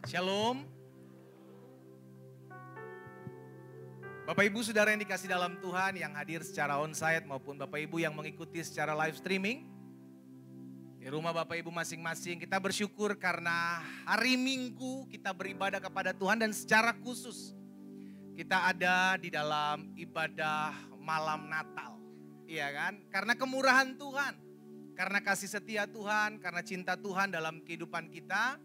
Shalom. Bapak Ibu Saudara yang dikasih dalam Tuhan yang hadir secara onsite maupun Bapak Ibu yang mengikuti secara live streaming. Di rumah Bapak Ibu masing-masing kita bersyukur karena hari Minggu kita beribadah kepada Tuhan dan secara khusus kita ada di dalam ibadah malam Natal. Iya kan? Karena kemurahan Tuhan, karena kasih setia Tuhan, karena cinta Tuhan dalam kehidupan kita,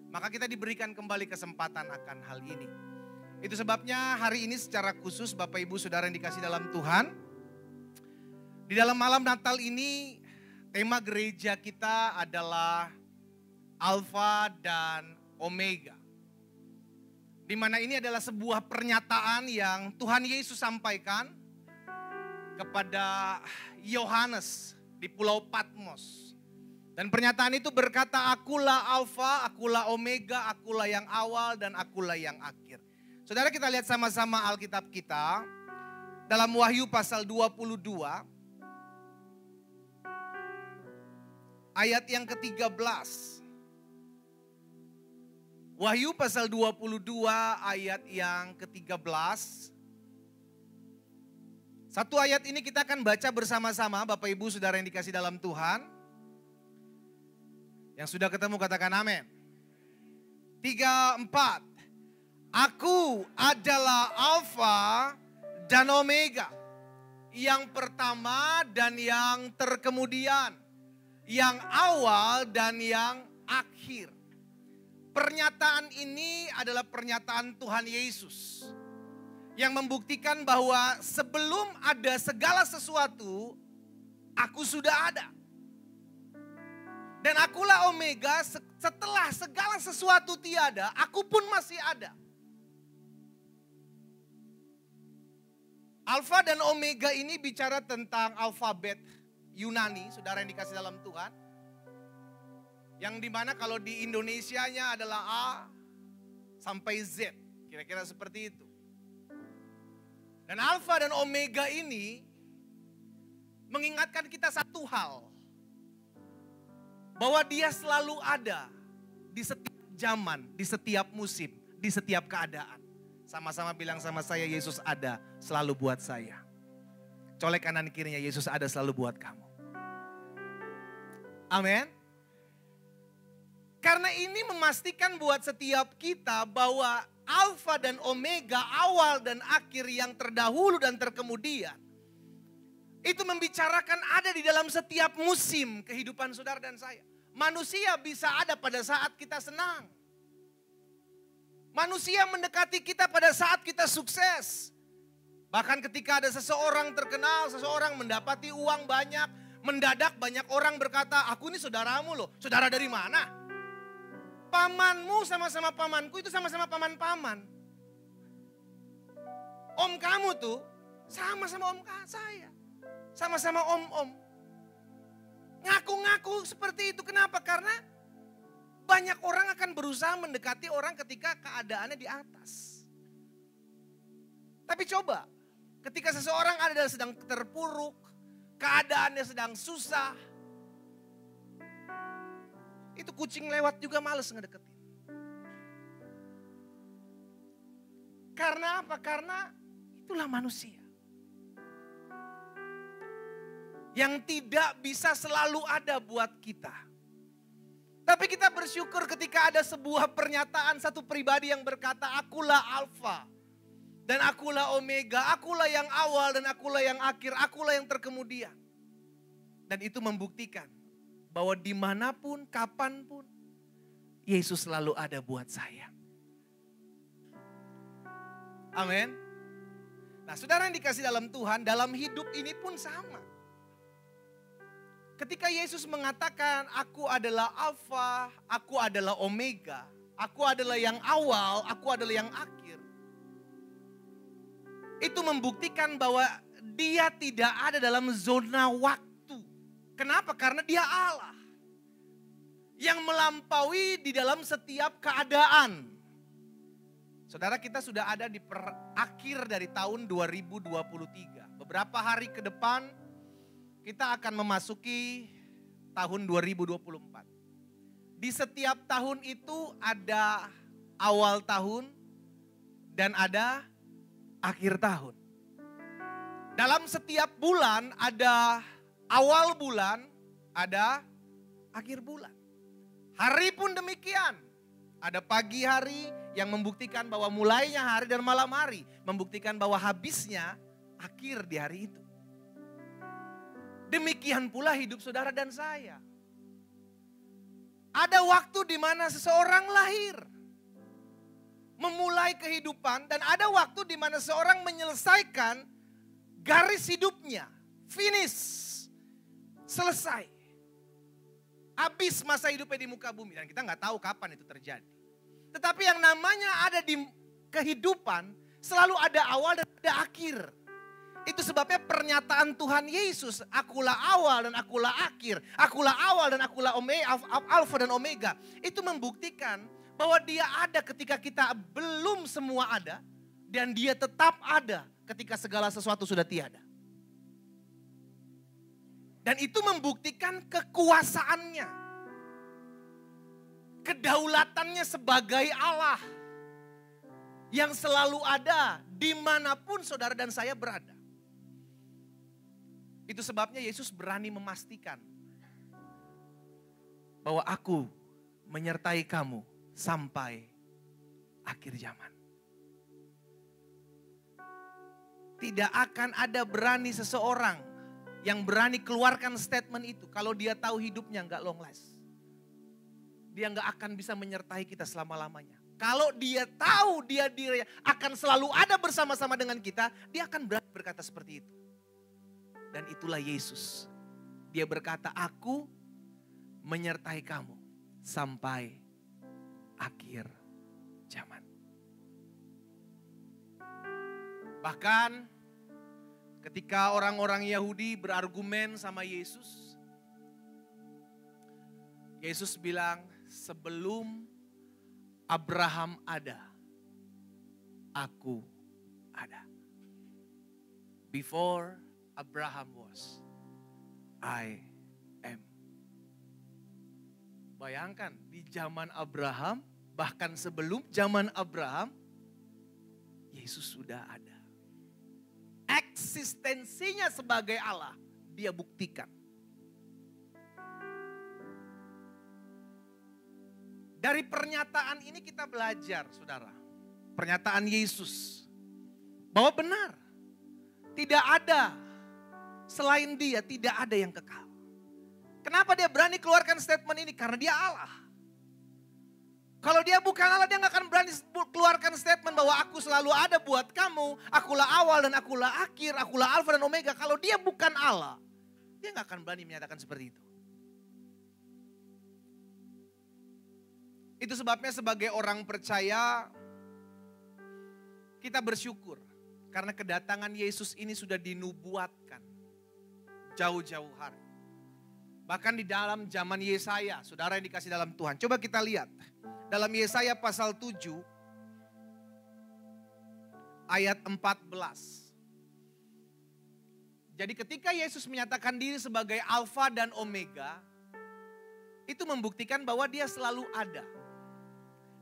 maka kita diberikan kembali kesempatan akan hal ini. Itu sebabnya hari ini secara khusus Bapak Ibu Saudara yang dikasih dalam Tuhan, di dalam malam Natal ini tema gereja kita adalah Alfa dan Omega. Di mana ini adalah sebuah pernyataan yang Tuhan Yesus sampaikan kepada Yohanes di Pulau Patmos. Dan pernyataan itu berkata, akulah Alfa, akulah Omega, akulah yang awal dan akulah yang akhir. Saudara, kita lihat sama-sama Alkitab kita dalam Wahyu pasal 22 ayat yang ke-13. Wahyu pasal 22 ayat yang ke-13. Satu ayat ini kita akan baca bersama-sama Bapak Ibu Saudara yang dikasih dalam Tuhan. Yang sudah ketemu katakan amin. 3, 4. Aku adalah Alfa dan Omega. Yang pertama dan yang terkemudian. Yang awal dan yang akhir. Pernyataan ini adalah pernyataan Tuhan Yesus. Yang membuktikan bahwa sebelum ada segala sesuatu, aku sudah ada. Dan akulah Omega, setelah segala sesuatu tiada, aku pun masih ada. Alfa dan Omega ini bicara tentang alfabet Yunani, saudara yang dikasih dalam Tuhan. Yang dimana kalau di Indonesianya adalah A sampai Z, kira-kira seperti itu. Dan Alfa dan Omega ini mengingatkan kita satu hal. Bahwa dia selalu ada di setiap zaman, di setiap musim, di setiap keadaan. Sama-sama bilang sama saya, Yesus ada selalu buat saya. Colek kanan kirinya, Yesus ada selalu buat kamu. Amin. Karena ini memastikan buat setiap kita bahwa Alfa dan Omega, awal dan akhir, yang terdahulu dan terkemudian, itu membicarakan ada di dalam setiap musim kehidupan saudara dan saya. Manusia bisa ada pada saat kita senang. Manusia mendekati kita pada saat kita sukses. Bahkan ketika ada seseorang terkenal, seseorang mendapati uang banyak, mendadak banyak orang berkata, aku ini saudaramu loh. Saudara dari mana? Pamanmu sama-sama pamanku itu sama-sama paman-paman. Om kamu tuh sama-sama om saya. Sama-sama om-om. Ngaku-ngaku seperti itu. Kenapa? Karena banyak orang akan berusaha mendekati orang ketika keadaannya di atas. Tapi coba, ketika seseorang ada sedang terpuruk, keadaannya sedang susah, itu kucing lewat juga males ngedeketin. Karena apa? Karena itulah manusia. Yang tidak bisa selalu ada buat kita. Tapi kita bersyukur ketika ada sebuah pernyataan satu pribadi yang berkata, akulah Alfa dan akulah Omega, akulah yang awal dan akulah yang akhir, akulah yang terkemudian. Dan itu membuktikan bahwa dimanapun, kapanpun, Yesus selalu ada buat saya. Amin. Nah, saudara yang dikasih dalam Tuhan, dalam hidup ini pun sama. Ketika Yesus mengatakan, aku adalah Alfa, aku adalah Omega, aku adalah yang awal, aku adalah yang akhir. Itu membuktikan bahwa dia tidak ada dalam zona waktu. Kenapa? Karena dia Allah. Yang melampaui di dalam setiap keadaan. Saudara, kita sudah ada di akhir dari tahun 2023. Beberapa hari ke depan kita akan memasuki tahun 2024. Di setiap tahun itu ada awal tahun, dan ada akhir tahun. Dalam setiap bulan ada awal bulan, ada akhir bulan. Hari pun demikian. Ada pagi hari yang membuktikan bahwa mulainya hari dan malam hari. Membuktikan bahwa habisnya akhir di hari itu. Demikian pula hidup saudara dan saya. Ada waktu di mana seseorang lahir. Memulai kehidupan, dan ada waktu di mana seorang menyelesaikan garis hidupnya. Finish. Selesai. Habis masa hidupnya di muka bumi. Dan kita nggak tahu kapan itu terjadi. Tetapi yang namanya ada di kehidupan selalu ada awal dan ada akhir. Itu sebabnya pernyataan Tuhan Yesus, akulah awal dan akulah akhir. Akulah awal dan akulah alfa dan omega. Itu membuktikan bahwa dia ada ketika kita belum semua ada. Dan dia tetap ada ketika segala sesuatu sudah tiada. Dan itu membuktikan kekuasaannya. Kedaulatannya sebagai Allah. Yang selalu ada dimanapun saudara dan saya berada. Itu sebabnya Yesus berani memastikan. Bahwa aku menyertai kamu sampai akhir zaman. Tidak akan ada berani seseorang yang berani keluarkan statement itu kalau dia tahu hidupnya nggak long last. Dia nggak akan bisa menyertai kita selama-lamanya. Kalau dia tahu dia akan selalu ada bersama-sama dengan kita, dia akan berani berkata seperti itu. Dan itulah Yesus. Dia berkata, aku menyertai kamu sampai akhir zaman. Bahkan ketika orang-orang Yahudi berargumen sama Yesus, Yesus bilang, sebelum Abraham ada, aku ada. Before Abraham was, I am. Bayangkan di zaman Abraham, bahkan sebelum zaman Abraham, Yesus sudah ada. Eksistensinya sebagai Allah, dia buktikan. Dari pernyataan ini kita belajar, saudara. Pernyataan Yesus. Bahwa benar. Tidak ada. Selain dia, tidak ada yang kekal. Kenapa dia berani keluarkan statement ini? Karena dia Allah. Kalau dia bukan Allah, dia gak akan berani keluarkan statement bahwa aku selalu ada buat kamu. Akulah awal dan akulah akhir, akulah alfa dan omega. Kalau dia bukan Allah, dia gak akan berani menyatakan seperti itu. Itu sebabnya sebagai orang percaya, kita bersyukur. Karena kedatangan Yesus ini sudah dinubuatkan jauh-jauh hari. Bahkan di dalam zaman Yesaya, saudara yang dikasih dalam Tuhan. Coba kita lihat. Dalam Yesaya pasal 7 ayat 14. Jadi ketika Yesus menyatakan diri sebagai Alfa dan Omega, itu membuktikan bahwa dia selalu ada.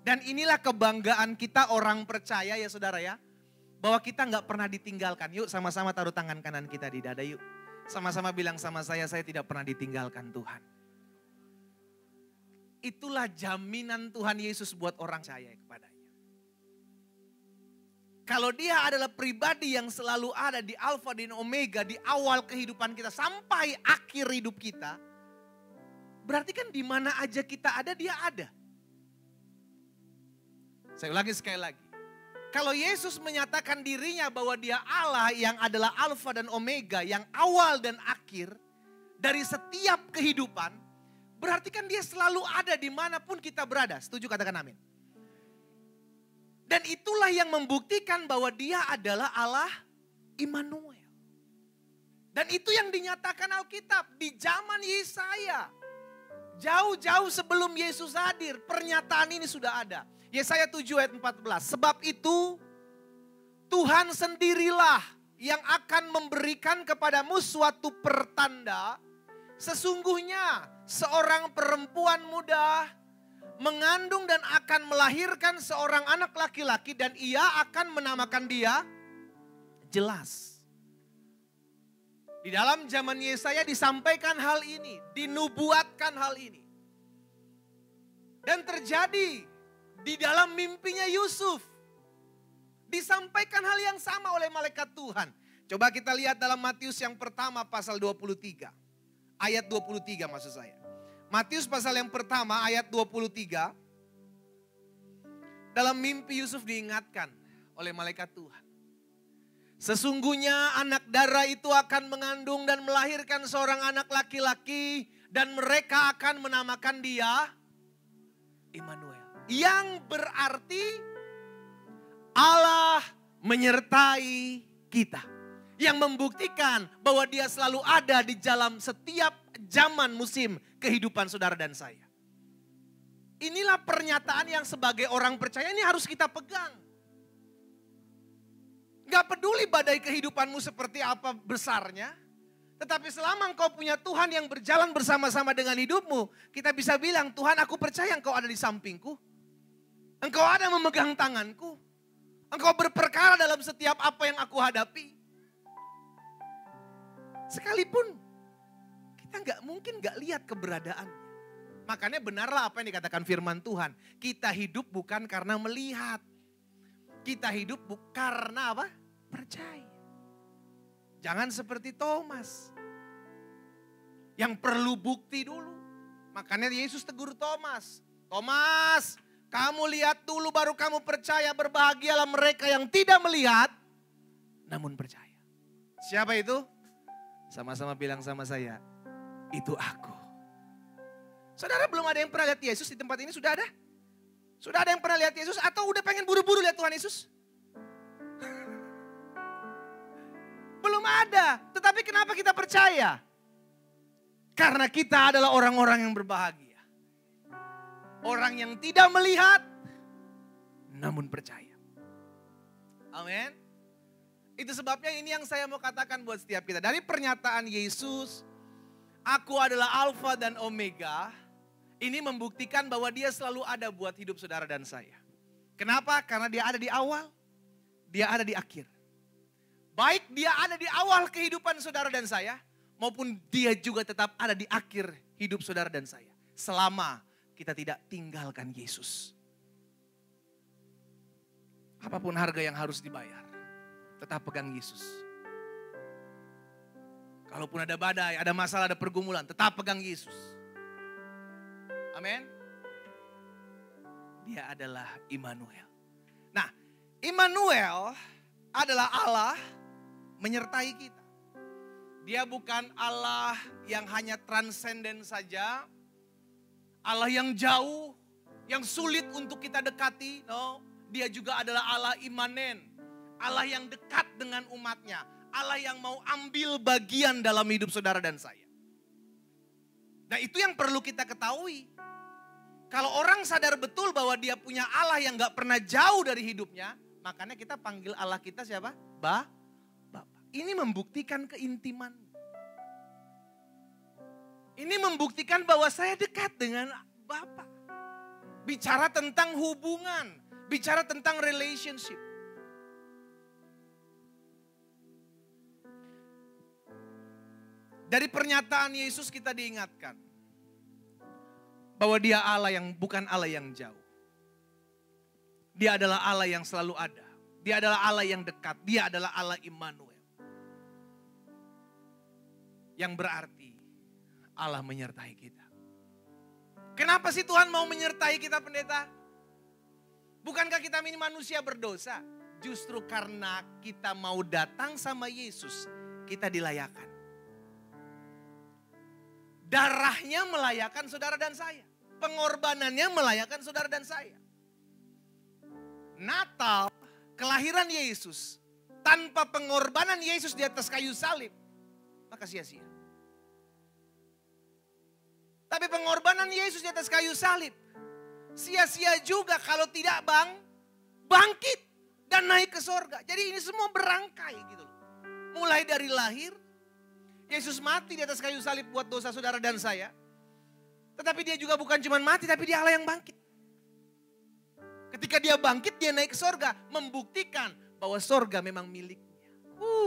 Dan inilah kebanggaan kita orang percaya ya saudara ya. Bahwa kita gak pernah ditinggalkan. Yuk sama-sama taruh tangan kanan kita di dada yuk. Sama-sama bilang sama saya tidak pernah ditinggalkan Tuhan. Itulah jaminan Tuhan Yesus buat orang percaya kepadanya. Kalau dia adalah pribadi yang selalu ada di Alfa dan Omega, di awal kehidupan kita sampai akhir hidup kita. Berarti kan di mana aja kita ada, dia ada. Saya ulangi sekali lagi. Kalau Yesus menyatakan dirinya bahwa dia Allah yang adalah Alfa dan Omega, yang awal dan akhir dari setiap kehidupan, berarti kan dia selalu ada dimanapun kita berada. Setuju katakan amin. Dan itulah yang membuktikan bahwa dia adalah Allah Immanuel. Dan itu yang dinyatakan Alkitab di zaman Yesaya. Jauh-jauh sebelum Yesus hadir, pernyataan ini sudah ada. Yesaya 7 ayat 14. Sebab itu Tuhan sendirilah yang akan memberikan kepadamu suatu pertanda. Sesungguhnya seorang perempuan muda mengandung dan akan melahirkan seorang anak laki-laki dan ia akan menamakan dia jelas. Di dalam zaman Yesaya disampaikan hal ini, dinubuatkan hal ini. Dan terjadi di dalam mimpinya Yusuf. Disampaikan hal yang sama oleh malaikat Tuhan. Coba kita lihat dalam Matius yang pertama pasal 23. Ayat 23 maksud saya. Matius pasal yang pertama ayat 23. Dalam mimpi Yusuf diingatkan oleh malaikat Tuhan. Sesungguhnya anak darah itu akan mengandung dan melahirkan seorang anak laki-laki. Dan mereka akan menamakan dia Immanuel. Yang berarti Allah menyertai kita. Yang membuktikan bahwa dia selalu ada di dalam setiap zaman musim kehidupan saudara dan saya. Inilah pernyataan yang sebagai orang percaya ini harus kita pegang. Gak peduli badai kehidupanmu seperti apa besarnya. Tetapi selama engkau punya Tuhan yang berjalan bersama-sama dengan hidupmu. Kita bisa bilang, Tuhan aku percaya engkau ada di sampingku. Engkau ada memegang tanganku. Engkau berperkara dalam setiap apa yang aku hadapi. Sekalipun kita mungkin gak lihat keberadaannya. Makanya benarlah apa yang dikatakan firman Tuhan. Kita hidup bukan karena melihat. Kita hidup karena apa? Percaya. Jangan seperti Thomas. Yang perlu bukti dulu. Makanya Yesus tegur Thomas. Thomas, kamu lihat dulu baru kamu percaya. Berbahagialah mereka yang tidak melihat namun percaya. Siapa itu? Sama-sama bilang sama saya. Itu aku. Saudara belum ada yang pernah lihat Yesus di tempat ini? Sudah ada? Sudah ada yang pernah lihat Yesus atau udah pengen buru-buru lihat Tuhan Yesus? Belum ada. Tetapi kenapa kita percaya? Karena kita adalah orang-orang yang berbahagia. Orang yang tidak melihat namun percaya. Amin. Itu sebabnya ini yang saya mau katakan buat setiap kita. Dari pernyataan Yesus, aku adalah Alfa dan Omega. Ini membuktikan bahwa dia selalu ada buat hidup saudara dan saya. Kenapa? Karena dia ada di awal, dia ada di akhir. Baik dia ada di awal kehidupan saudara dan saya, maupun dia juga tetap ada di akhir hidup saudara dan saya. Selama kita tidak tinggalkan Yesus. Apapun harga yang harus dibayar, tetap pegang Yesus. Kalaupun ada badai, ada masalah, ada pergumulan, tetap pegang Yesus. Amin. Dia adalah Immanuel. Nah, Immanuel adalah Allah menyertai kita. Dia bukan Allah yang hanya transenden saja. Allah yang jauh, yang sulit untuk kita dekati. No, dia juga adalah Allah imanen. Allah yang dekat dengan umatnya. Allah yang mau ambil bagian dalam hidup saudara dan saya. Nah itu yang perlu kita ketahui. Kalau orang sadar betul bahwa dia punya Allah yang gak pernah jauh dari hidupnya. Makanya kita panggil Allah kita siapa? Bapak. Ini membuktikan keintiman. Ini membuktikan bahwa saya dekat dengan Bapak. Bicara tentang hubungan. Bicara tentang relationship. Dari pernyataan Yesus kita diingatkan. Bahwa dia Allah yang bukan Allah yang jauh. Dia adalah Allah yang selalu ada. Dia adalah Allah yang dekat. Dia adalah Allah Immanuel. Yang berarti Allah menyertai kita. Kenapa sih Tuhan mau menyertai kita pendeta? Bukankah kita ini manusia berdosa? Justru karena kita mau datang sama Yesus, kita dilayakan. Darahnya melayakan saudara dan saya. Pengorbanannya melayakan saudara dan saya. Natal, kelahiran Yesus, tanpa pengorbanan Yesus di atas kayu salib, maka sia-sia. Tapi pengorbanan Yesus di atas kayu salib, sia-sia juga kalau tidak bangkit dan naik ke sorga. Jadi ini semua berangkai gitu loh. Mulai dari lahir, Yesus mati di atas kayu salib buat dosa saudara dan saya. Tetapi dia juga bukan cuma mati, tapi dia Allah yang bangkit. Ketika dia bangkit, dia naik ke sorga. Membuktikan bahwa sorga memang miliknya.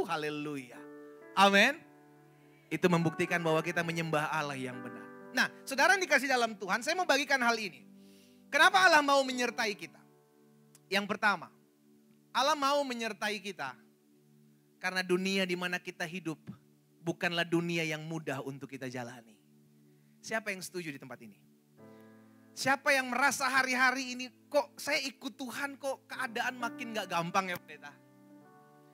Haleluya. Amin. Itu membuktikan bahwa kita menyembah Allah yang benar. Nah, saudara yang dikasih dalam Tuhan, saya mau bagikan hal ini. Kenapa Allah mau menyertai kita? Yang pertama, Allah mau menyertai kita karena dunia di mana kita hidup bukanlah dunia yang mudah untuk kita jalani. Siapa yang setuju di tempat ini? Siapa yang merasa hari-hari ini kok saya ikut Tuhan kok keadaan makin gak gampang ya pendeta?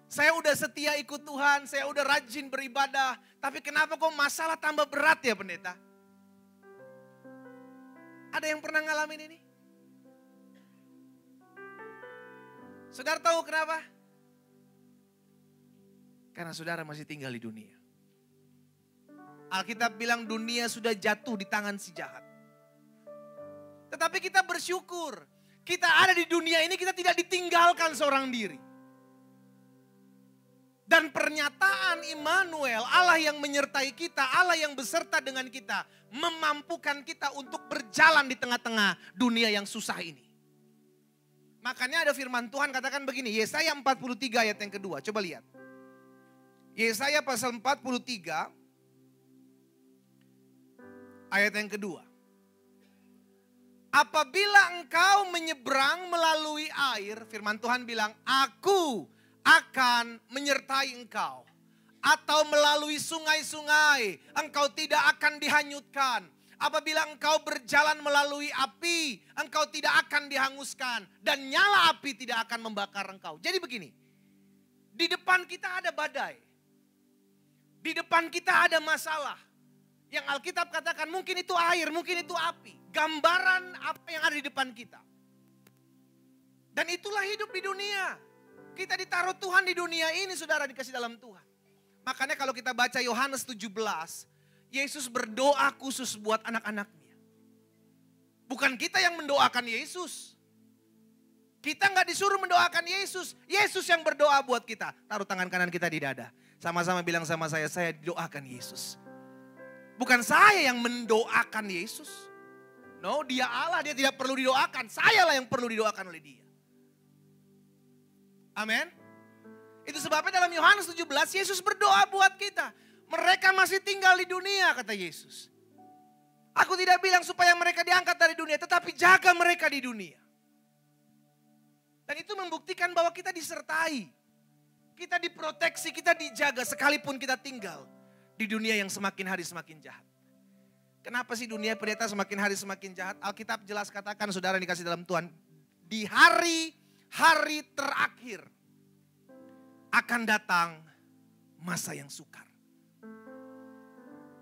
Saya udah setia ikut Tuhan, saya udah rajin beribadah, tapi kenapa kok masalah tambah berat ya pendeta? Ada yang pernah ngalamin ini? Saudara tahu kenapa? Karena saudara masih tinggal di dunia. Alkitab bilang dunia sudah jatuh di tangan si jahat. Tetapi kita bersyukur. Kita ada di dunia ini, kita tidak ditinggalkan seorang diri. Dan pernyataan Immanuel, Allah yang menyertai kita, Allah yang beserta dengan kita, memampukan kita untuk berjalan di tengah-tengah dunia yang susah ini. Makanya ada firman Tuhan katakan begini, Yesaya 43 ayat yang kedua, coba lihat. Yesaya pasal 43 ayat yang kedua. Apabila engkau menyeberang melalui air, firman Tuhan bilang, aku akan menyertai engkau. Atau melalui sungai-sungai, engkau tidak akan dihanyutkan. Apabila engkau berjalan melalui api, engkau tidak akan dihanguskan. Dan nyala api tidak akan membakar engkau. Jadi begini, di depan kita ada badai. Di depan kita ada masalah. Yang Alkitab katakan mungkin itu air, mungkin itu api. Gambaran apa yang ada di depan kita. Dan itulah hidup di dunia. Kita ditaruh Tuhan di dunia ini, saudara, dikasih dalam Tuhan. Makanya kalau kita baca Yohanes 17, Yesus berdoa khusus buat anak-anaknya. Bukan kita yang mendoakan Yesus. Kita nggak disuruh mendoakan Yesus. Yesus yang berdoa buat kita. Taruh tangan kanan kita di dada. Sama-sama bilang sama saya didoakan Yesus. Bukan saya yang mendoakan Yesus. No, dia Allah, dia tidak perlu didoakan. Sayalah yang perlu didoakan oleh dia. Amin. Itu sebabnya dalam Yohanes 17, Yesus berdoa buat kita. Mereka masih tinggal di dunia, kata Yesus. Aku tidak bilang supaya mereka diangkat dari dunia, tetapi jaga mereka di dunia. Dan itu membuktikan bahwa kita disertai. Kita diproteksi, kita dijaga sekalipun kita tinggal di dunia yang semakin hari semakin jahat. Kenapa sih dunia pendeta semakin hari semakin jahat? Alkitab jelas katakan, saudara yang dikasih dalam Tuhan, di hari-hari terakhir akan datang masa yang sukar.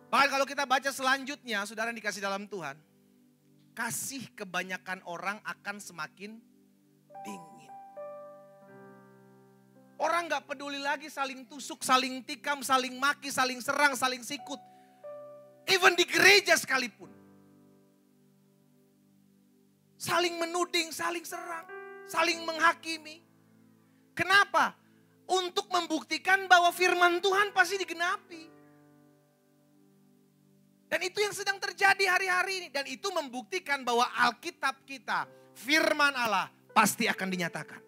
Bahkan kalau kita baca selanjutnya, saudara yang dikasih dalam Tuhan, kasih kebanyakan orang akan semakin dingin. Orang gak peduli lagi saling tusuk, saling tikam, saling maki, saling serang, saling sikut. Even di gereja sekalipun. Saling menuding, saling serang, saling menghakimi. Kenapa? Untuk membuktikan bahwa firman Tuhan pasti digenapi. Dan itu yang sedang terjadi hari-hari ini. Dan itu membuktikan bahwa Alkitab kita, firman Allah pasti akan dinyatakan.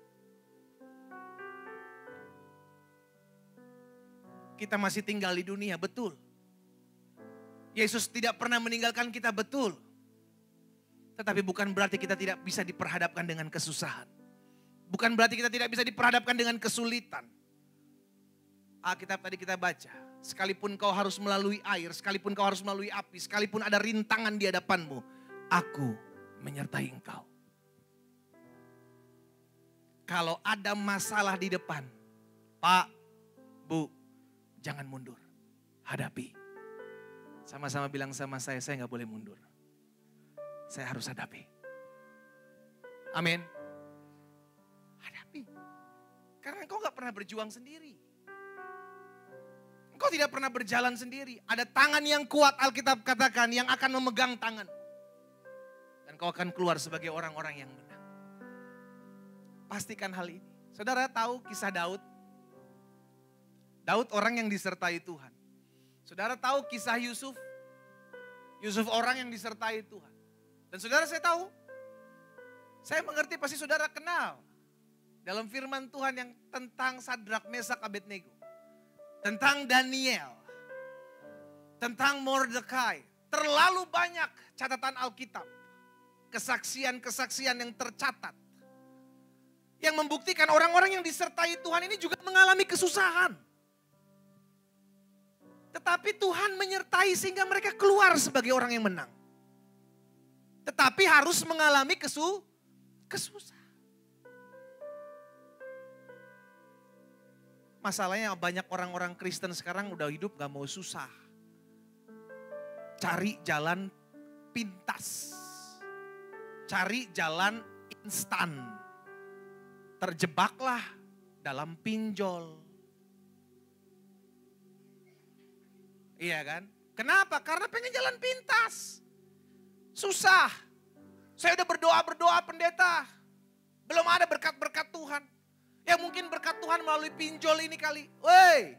Kita masih tinggal di dunia, betul. Yesus tidak pernah meninggalkan kita, betul. Tetapi bukan berarti kita tidak bisa diperhadapkan dengan kesusahan. Bukan berarti kita tidak bisa diperhadapkan dengan kesulitan. Alkitab tadi kita baca, sekalipun kau harus melalui air, sekalipun kau harus melalui api, sekalipun ada rintangan di hadapanmu, aku menyertai engkau. Kalau ada masalah di depan, Pak, Bu, jangan mundur, hadapi. Sama-sama bilang sama saya gak boleh mundur. Saya harus hadapi. Amin. Hadapi. Karena engkau gak pernah berjuang sendiri. Engkau tidak pernah berjalan sendiri. Ada tangan yang kuat, Alkitab katakan, yang akan memegang tangan. Dan kau akan keluar sebagai orang-orang yang menang. Pastikan hal ini. Saudara tahu kisah Daud? Daud orang yang disertai Tuhan. Saudara tahu kisah Yusuf? Yusuf orang yang disertai Tuhan. Dan saudara saya tahu, Saya mengerti pasti saudara kenal dalam firman Tuhan yang tentang Sadrak, Mesak, Abednego. Tentang Daniel. Tentang Mordekai. Terlalu banyak catatan Alkitab. Kesaksian-kesaksian yang tercatat. Yang membuktikan orang-orang yang disertai Tuhan ini juga mengalami kesusahan. Tetapi Tuhan menyertai sehingga mereka keluar sebagai orang yang menang. Tetapi harus mengalami kesusahan. Masalahnya banyak orang-orang Kristen sekarang udah hidup gak mau susah. Cari jalan pintas. Cari jalan instan. Terjebaklah dalam pinjol. Iya kan? Kenapa? Karena pengen jalan pintas. Susah. Saya udah berdoa pendeta. Belum ada berkat-berkat Tuhan. Ya mungkin berkat Tuhan melalui pinjol ini kali. Woi.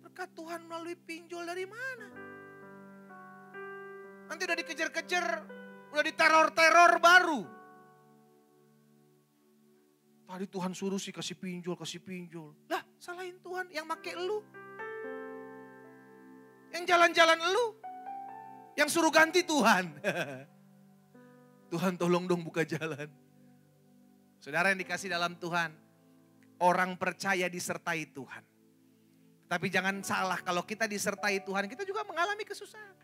Berkat Tuhan melalui pinjol dari mana? Nanti udah dikejar-kejar, udah diteror-teror baru. Tadi Tuhan suruh sih kasih pinjol. Lah salahin Tuhan yang make elu. Yang jalan-jalan elu. Yang suruh ganti Tuhan. Tuhan tolong dong buka jalan. Saudara yang dikasih dalam Tuhan, orang percaya disertai Tuhan. Tapi jangan salah, kalau kita disertai Tuhan, kita juga mengalami kesusahan.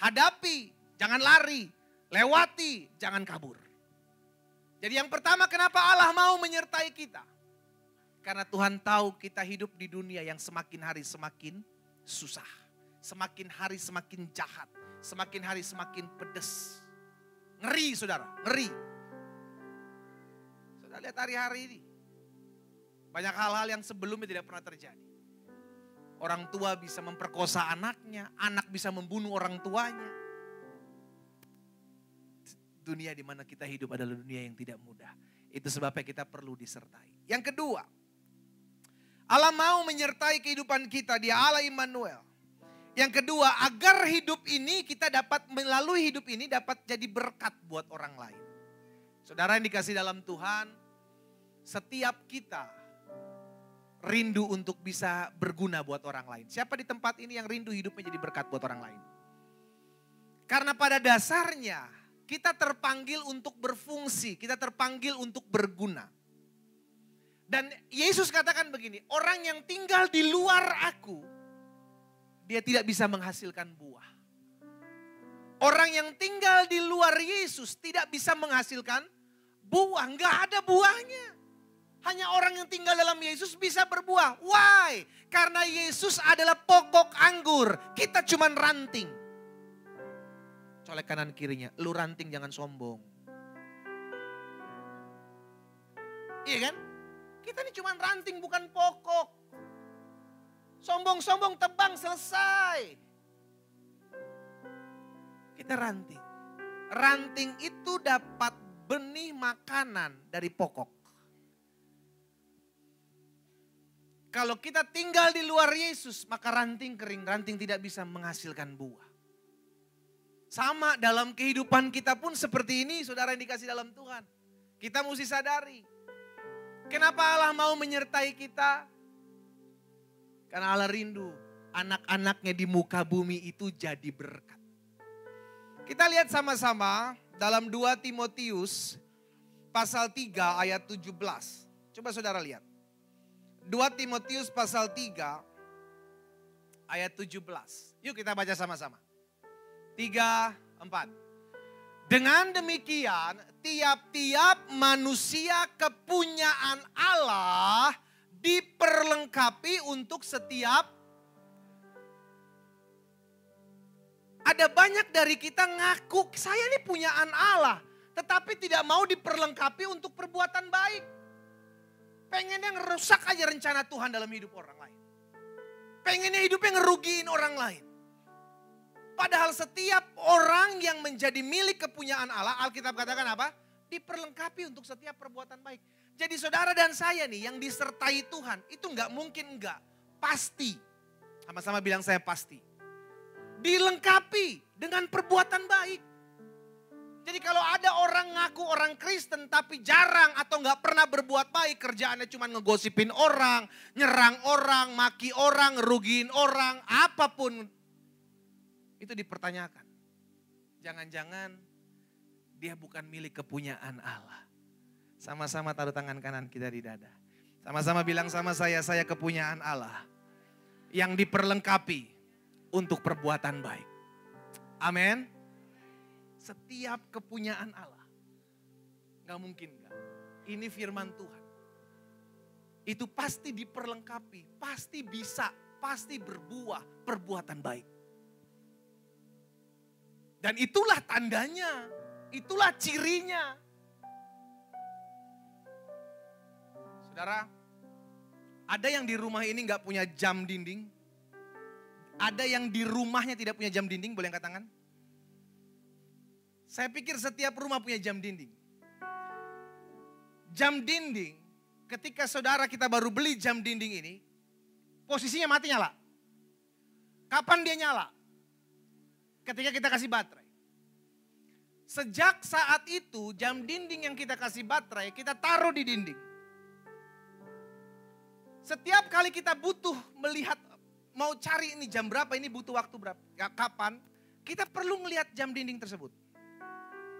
Hadapi, jangan lari. Lewati, jangan kabur. Jadi yang pertama, kenapa Allah mau menyertai kita? Karena Tuhan tahu kita hidup di dunia yang semakin hari semakin susah. Semakin hari semakin jahat. Semakin hari semakin pedes. Ngeri saudara, ngeri. Lihat hari-hari ini. Banyak hal-hal yang sebelumnya tidak pernah terjadi. Orang tua bisa memperkosa anaknya. Anak bisa membunuh orang tuanya. Dunia di mana kita hidup adalah dunia yang tidak mudah. Itu sebabnya kita perlu disertai. Yang kedua. Allah mau menyertai kehidupan kita. Dia Allah Immanuel. Yang kedua, agar hidup ini kita dapat melalui hidup ini dapat jadi berkat buat orang lain. Saudara yang dikasih dalam Tuhan. Setiap kita rindu untuk bisa berguna buat orang lain. Siapa di tempat ini yang rindu hidupnya jadi berkat buat orang lain? Karena pada dasarnya kita terpanggil untuk berfungsi, kita terpanggil untuk berguna. Dan Yesus katakan begini, orang yang tinggal di luar aku, dia tidak bisa menghasilkan buah. Orang yang tinggal di luar Yesus tidak bisa menghasilkan buah, nggak ada buahnya. Hanya orang yang tinggal dalam Yesus bisa berbuah. Why? Karena Yesus adalah pokok anggur. Kita cuman ranting. Colek kanan kirinya. Lu ranting jangan sombong. Iya kan? Kita ini cuman ranting bukan pokok. Sombong-sombong tebang selesai. Kita ranting. Ranting itu dapat benih makanan dari pokok. Kalau kita tinggal di luar Yesus, maka ranting kering, ranting tidak bisa menghasilkan buah. Sama dalam kehidupan kita pun seperti ini, saudara yang dikasih dalam Tuhan. Kita mesti sadari. Kenapa Allah mau menyertai kita? Karena Allah rindu anak-anaknya di muka bumi itu jadi berkat. Kita lihat sama-sama dalam 2 Timotius pasal 3 ayat 17. Coba saudara lihat. 2 Timotius pasal 3 ayat 17. Yuk kita baca sama-sama. 3, 4. Dengan demikian tiap-tiap manusia kepunyaan Allah diperlengkapi untuk setiap. Ada banyak dari kita ngaku saya ini punyaan Allah. Tetapi tidak mau diperlengkapi untuk perbuatan baik. Pengennya ngerusak aja rencana Tuhan dalam hidup orang lain. Pengennya hidupnya ngerugiin orang lain. Padahal setiap orang yang menjadi milik kepunyaan Allah, Alkitab katakan apa? Diperlengkapi untuk setiap perbuatan baik. Jadi saudara dan saya nih yang disertai Tuhan, itu nggak mungkin enggak. Pasti. Sama-sama bilang saya pasti. Dilengkapi dengan perbuatan baik. Jadi mengaku orang Kristen tapi jarang atau nggak pernah berbuat baik, kerjaannya cuma ngegosipin orang, nyerang orang, maki orang, ngerugiin orang, apapun itu dipertanyakan. Jangan-jangan dia bukan milik kepunyaan Allah. Sama-sama taruh tangan kanan kita di dada. Sama-sama bilang sama saya kepunyaan Allah yang diperlengkapi untuk perbuatan baik. Amin. Setiap kepunyaan Allah. Gak mungkin gak. Ini firman Tuhan. Itu pasti diperlengkapi, pasti bisa, pasti berbuah perbuatan baik. Dan itulah tandanya, itulah cirinya. Saudara, ada yang di rumah ini gak punya jam dinding? Ada yang di rumahnya tidak punya jam dinding, boleh angkat tangan? Saya pikir setiap rumah punya jam dinding. Jam dinding, ketika saudara kita baru beli jam dinding ini, posisinya mati nyala. Kapan dia nyala? Ketika kita kasih baterai. Sejak saat itu, jam dinding yang kita kasih baterai, kita taruh di dinding. Setiap kali kita butuh melihat, mau cari ini jam berapa, ini butuh waktu berapa, kapan, kita perlu melihat jam dinding tersebut.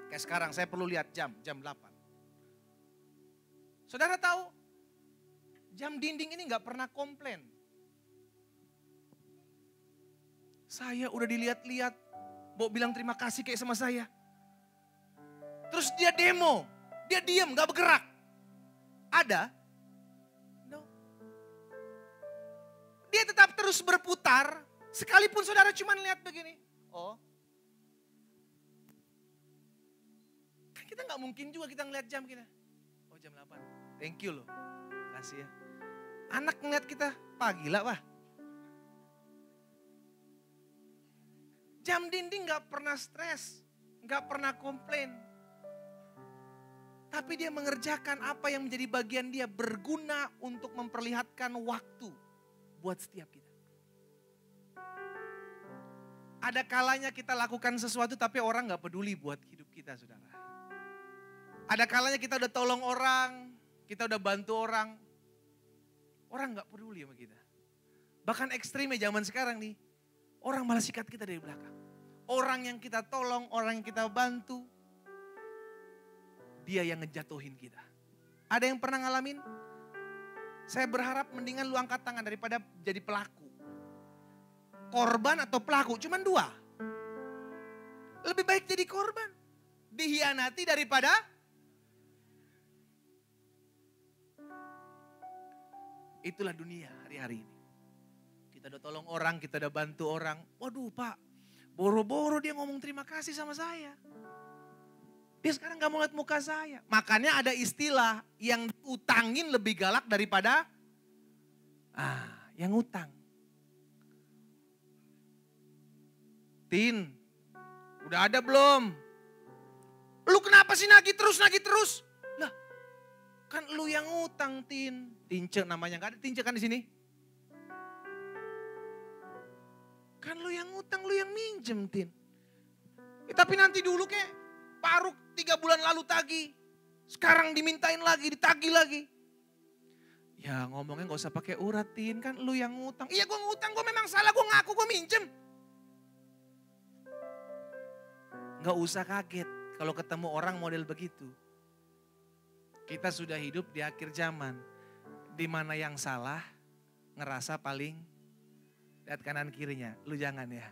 Kayak sekarang saya perlu lihat jam 8. Saudara tahu, jam dinding ini gak pernah komplain. Saya udah dilihat-lihat, mau bilang terima kasih kayak sama saya. Terus dia demo, dia diam gak bergerak. Ada? No. Dia tetap terus berputar, sekalipun saudara cuma lihat begini. Oh. Kan kita gak mungkin juga kita ngeliat jam kita. Oh jam 8, thank you loh. Kasih ya. Anak ngeliat kita, pagi lah wah. Jam dinding gak pernah stres, gak pernah komplain. Tapi dia mengerjakan apa yang menjadi bagian dia, berguna untuk memperlihatkan waktu buat setiap kita. Ada kalanya kita lakukan sesuatu tapi orang gak peduli buat hidup kita, saudara. Ada kalanya kita udah tolong orang, kita udah bantu orang. Orang gak peduli sama kita. Bahkan ekstrimnya zaman sekarang nih, orang malah sikat kita dari belakang. Orang yang kita tolong, orang yang kita bantu, dia yang ngejatuhin kita. Ada yang pernah ngalamin? Saya berharap mendingan lu angkat tangan daripada jadi pelaku. Korban atau pelaku, cuman 2. Lebih baik jadi korban. Dihianati daripada itulah dunia hari-hari ini. Kita udah tolong orang, kita udah bantu orang. Waduh Pak, boro-boro dia ngomong terima kasih sama saya. Dia sekarang gak mau lihat muka saya. Makanya ada istilah yang utangin lebih galak daripada yang utang. Tin, udah ada belum? Lu kenapa sih nagih terus? Lah, kan lu yang utang Tin. Tince namanya, gak ada Tince kan di sini? Kan lu yang utang, lu yang minjem Tin. Tapi nanti dulu kek. Baru 3 bulan lalu tagih. Sekarang dimintain lagi, ditagih lagi. Ya ngomongnya gak usah pakai uratin, kan lu yang ngutang. Iya gue ngutang, gue memang salah, gue ngaku gue minjem. Gak usah kaget kalau ketemu orang model begitu. Kita sudah hidup di akhir zaman. Di mana yang salah, ngerasa paling lihat kanan kirinya. Lu jangan ya.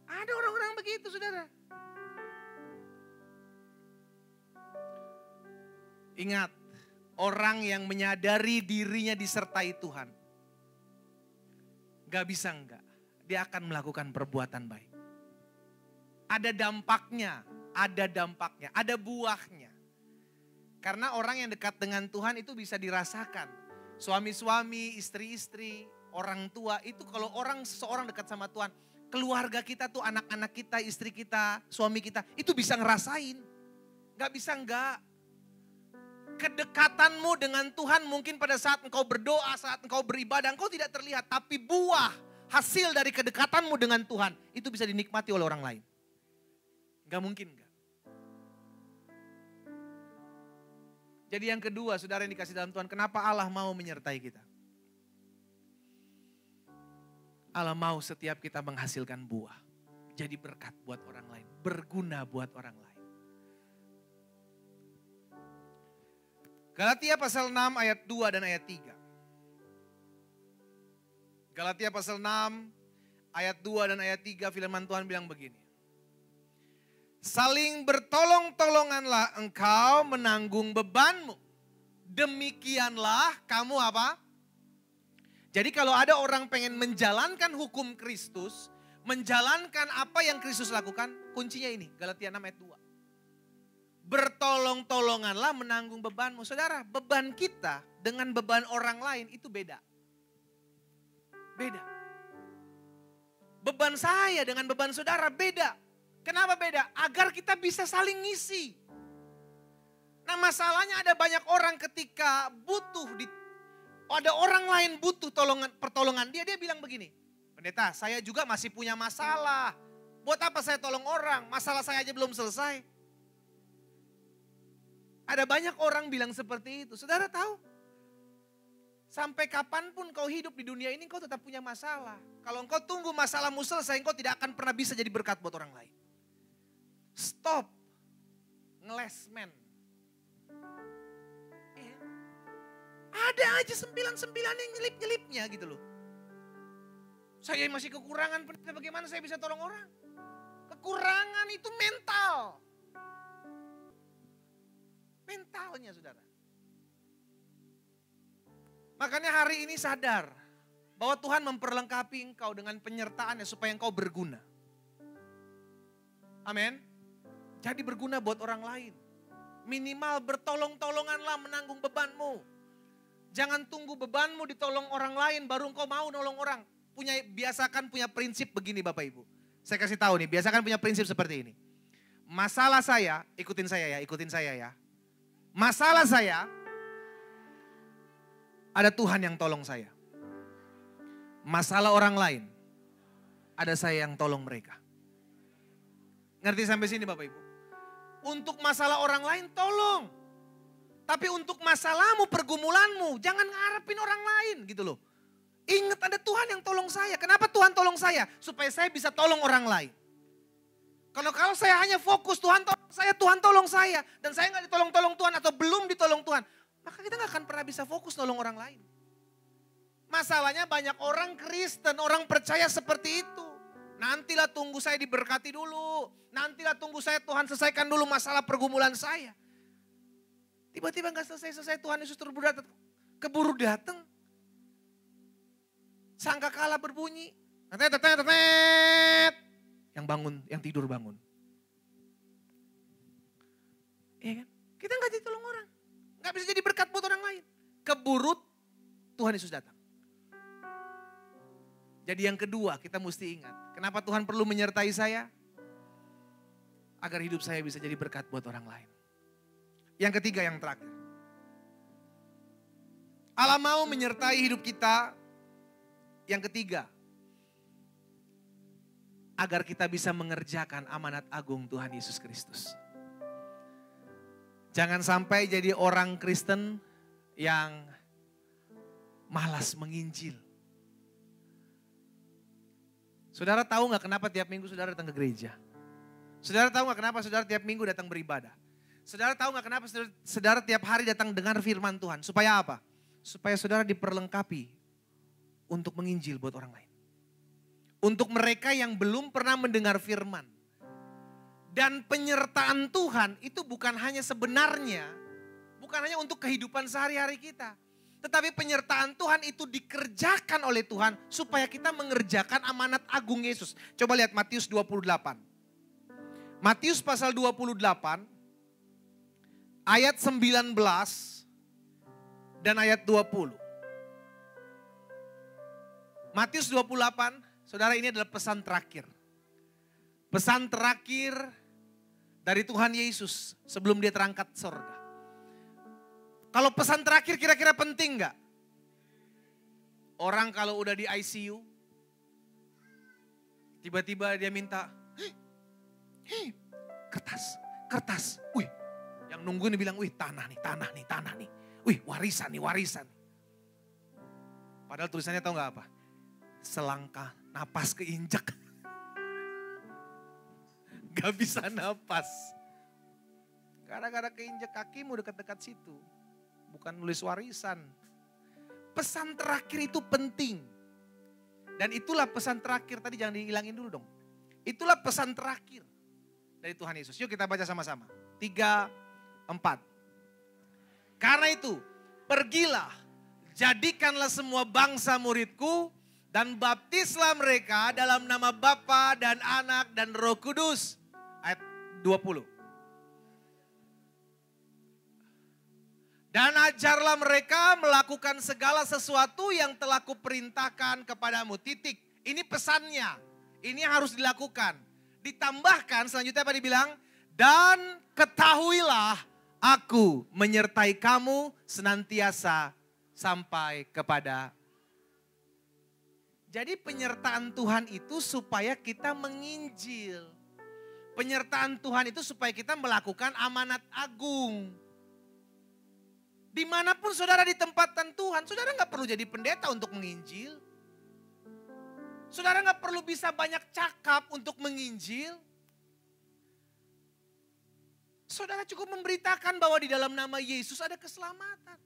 Ada orang-orang begitu, saudara. Ingat, orang yang menyadari dirinya disertai Tuhan. Gak bisa enggak, dia akan melakukan perbuatan baik. Ada dampaknya, ada buahnya. Karena orang yang dekat dengan Tuhan itu bisa dirasakan. Suami-suami, istri-istri, orang tua, itu kalau seseorang dekat sama Tuhan, keluarga kita tuh, anak-anak kita, istri kita, suami kita, itu bisa ngerasain. Gak bisa enggak. Kedekatanmu dengan Tuhan mungkin pada saat engkau berdoa, saat engkau beribadah, engkau tidak terlihat. Tapi buah hasil dari kedekatanmu dengan Tuhan itu bisa dinikmati oleh orang lain. Gak mungkin gak? Jadi yang kedua, saudara yang dikasih dalam Tuhan, kenapa Allah mau menyertai kita? Allah mau setiap kita menghasilkan buah. Jadi berkat buat orang lain, berguna buat orang lain. Galatia pasal 6 ayat 2 dan ayat 3. Galatia pasal 6 ayat 2 dan ayat 3 firman Tuhan bilang begini. Saling bertolong-tolonganlah engkau menanggung bebanmu. Demikianlah kamu apa? Jadi kalau ada orang pengen menjalankan hukum Kristus, menjalankan apa yang Kristus lakukan, kuncinya ini, Galatia 6 ayat 2. Bertolong-tolonganlah menanggung bebanmu. Saudara, beban kita dengan beban orang lain itu beda. Beda. Beban saya dengan beban saudara beda. Kenapa beda? Agar kita bisa saling ngisi. Nah masalahnya ada banyak orang ketika butuh, ada orang lain butuh pertolongan dia bilang begini. Pendeta, saya juga masih punya masalah. Buat apa saya tolong orang? Masalah saya aja belum selesai. Ada banyak orang bilang seperti itu. Saudara tahu? Sampai kapanpun kau hidup di dunia ini, kau tetap punya masalah. Kalau engkau tunggu masalahmu selesai, engkau tidak akan pernah bisa jadi berkat buat orang lain. Stop. Ngelesmen. Ada aja 99 yang nyelip-nyelipnya gitu loh. Saya masih kekurangan, bagaimana saya bisa tolong orang? Kekurangan itu mental. Mentalnya saudara. Makanya hari ini sadar bahwa Tuhan memperlengkapi engkau dengan penyertaannya supaya engkau berguna. Amin. Jadi berguna buat orang lain. Minimal bertolong-tolonganlah menanggung bebanmu. Jangan tunggu bebanmu ditolong orang lain baru engkau mau nolong orang. Biasakan punya prinsip begini Bapak Ibu. Saya kasih tahu nih, biasakan punya prinsip seperti ini. Masalah saya, ikutin saya ya. Masalah saya, ada Tuhan yang tolong saya. Masalah orang lain, ada saya yang tolong mereka. Ngerti sampai sini Bapak Ibu? Untuk masalah orang lain tolong. Tapi untuk masalahmu, pergumulanmu, jangan ngarepin orang lain gitu loh. Ingat ada Tuhan yang tolong saya. Kenapa Tuhan tolong saya? Supaya saya bisa tolong orang lain. Kalau saya hanya fokus Tuhan tolong saya. Dan saya gak ditolong-tolong Tuhan atau belum ditolong Tuhan. Maka kita gak akan pernah bisa fokus nolong orang lain. Masalahnya banyak orang Kristen, orang percaya seperti itu. Nantilah tunggu saya diberkati dulu. Nantilah tunggu saya Tuhan selesaikan dulu masalah pergumulan saya. Tiba-tiba gak selesai-selesai Tuhan Yesus keburu datang. Sangkakala berbunyi. Yang bangun, yang tidur bangun. Iya kan? Kita gak ditolong orang. Gak bisa jadi berkat buat orang lain. Keburu Tuhan Yesus datang. Jadi yang kedua kita mesti ingat. Kenapa Tuhan perlu menyertai saya? Agar hidup saya bisa jadi berkat buat orang lain. Yang ketiga, yang terakhir. Allah mau menyertai hidup kita. Yang ketiga. Agar kita bisa mengerjakan amanat agung Tuhan Yesus Kristus. Jangan sampai jadi orang Kristen yang malas menginjil. Saudara tahu gak kenapa tiap minggu saudara datang ke gereja? Saudara tahu gak kenapa saudara tiap minggu datang beribadah? Saudara tahu gak kenapa saudara tiap hari datang dengar firman Tuhan? Supaya apa? Supaya saudara diperlengkapi untuk menginjil buat orang lain. Untuk mereka yang belum pernah mendengar firman. Dan penyertaan Tuhan itu bukan hanya sebenarnya, bukan hanya untuk kehidupan sehari-hari kita. Tetapi penyertaan Tuhan itu dikerjakan oleh Tuhan supaya kita mengerjakan amanat agung Yesus. Coba lihat Matius 28. Matius pasal 28 ayat 19 dan ayat 20. Matius 28, saudara, ini adalah pesan terakhir. Pesan terakhir dari Tuhan Yesus sebelum dia terangkat surga. Kalau pesan terakhir kira-kira penting gak? Orang kalau udah di ICU, Tiba-tiba dia minta, kertas. Wih, yang nungguin bilang, wih tanah nih. Wih warisan nih. Padahal tulisannya tahu gak apa? Selangkah napas keinjak. Gak bisa napas. Gara-gara keinjak kakimu dekat-dekat situ. Bukan nulis warisan. Pesan terakhir itu penting. Dan itulah pesan terakhir, tadi jangan dihilangin dulu dong. Itulah pesan terakhir dari Tuhan Yesus. Yuk kita baca sama-sama. 3, 4. Karena itu, pergilah, jadikanlah semua bangsa muridku, dan baptislah mereka dalam nama Bapa dan Anak dan Roh Kudus. Ayat 20. Dan ajarlah mereka melakukan segala sesuatu yang telah kuperintahkan kepadamu. Titik. Ini pesannya. Ini yang harus dilakukan. Ditambahkan selanjutnya apa dibilang? Dan ketahuilah aku menyertai kamu senantiasa sampai kepada. Jadi penyertaan Tuhan itu supaya kita menginjil. Penyertaan Tuhan itu supaya kita melakukan amanat agung. Dimanapun saudara ditempatkan Tuhan, saudara gak perlu jadi pendeta untuk menginjil. Saudara gak perlu bisa banyak cakap untuk menginjil. Saudara cukup memberitakan bahwa di dalam nama Yesus ada keselamatan.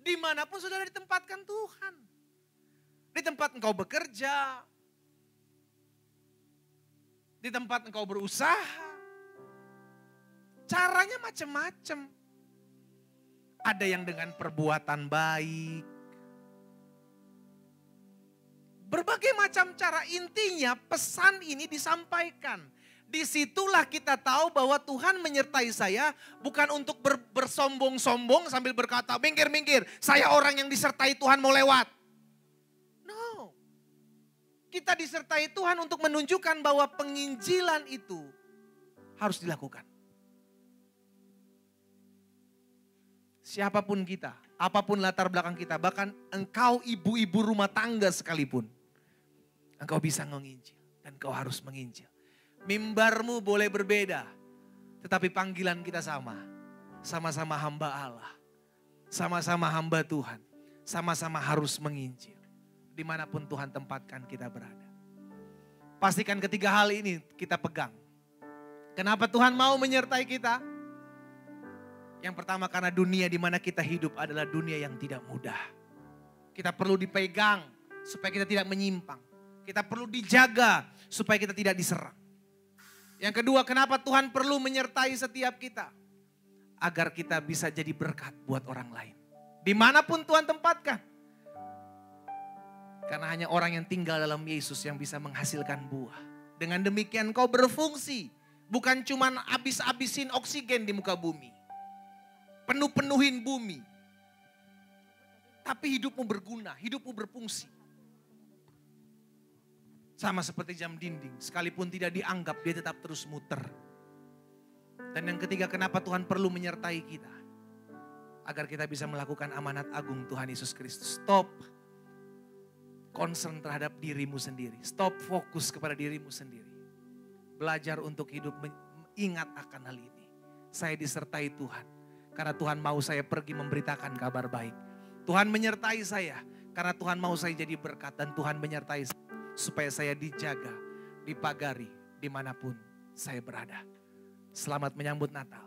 Dimanapun saudara ditempatkan Tuhan. Di tempat engkau bekerja. Di tempat engkau berusaha. Caranya macam-macam. Ada yang dengan perbuatan baik. Berbagai macam cara, intinya pesan ini disampaikan. Disitulah kita tahu bahwa Tuhan menyertai saya bukan untuk bersombong-sombong sambil berkata, minggir, saya orang yang disertai Tuhan mau lewat. No. Kita disertai Tuhan untuk menunjukkan bahwa penginjilan itu harus dilakukan. Siapapun kita, apapun latar belakang kita, bahkan engkau ibu-ibu rumah tangga sekalipun. Engkau bisa menginjil dan engkau harus menginjil. Mimbarmu boleh berbeda, tetapi panggilan kita sama. Sama-sama hamba Allah, sama-sama hamba Tuhan, sama-sama harus menginjil. Dimanapun Tuhan tempatkan kita berada. Pastikan ketiga hal ini kita pegang. Kenapa Tuhan mau menyertai kita? Yang pertama karena dunia di mana kita hidup adalah dunia yang tidak mudah. Kita perlu dipegang supaya kita tidak menyimpang. Kita perlu dijaga supaya kita tidak diserang. Yang kedua, kenapa Tuhan perlu menyertai setiap kita? Agar kita bisa jadi berkat buat orang lain. Dimanapun Tuhan tempatkan. Karena hanya orang yang tinggal dalam Yesus yang bisa menghasilkan buah. Dengan demikian kau berfungsi. Bukan cuma habis-habisin oksigen di muka bumi. Penuh-penuhin bumi. Tapi hidupmu berguna, hidupmu berfungsi. Sama seperti jam dinding, sekalipun tidak dianggap dia tetap terus muter. Dan yang ketiga, kenapa Tuhan perlu menyertai kita? Agar kita bisa melakukan amanat agung Tuhan Yesus Kristus. Stop concern terhadap dirimu sendiri. Stop fokus kepada dirimu sendiri. Belajar untuk hidup, ingat akan hal ini. Saya disertai Tuhan. Karena Tuhan mau saya pergi memberitakan kabar baik. Tuhan menyertai saya. Karena Tuhan mau saya jadi berkat. Dan Tuhan menyertai saya. Supaya saya dijaga, dipagari dimanapun saya berada. Selamat menyambut Natal.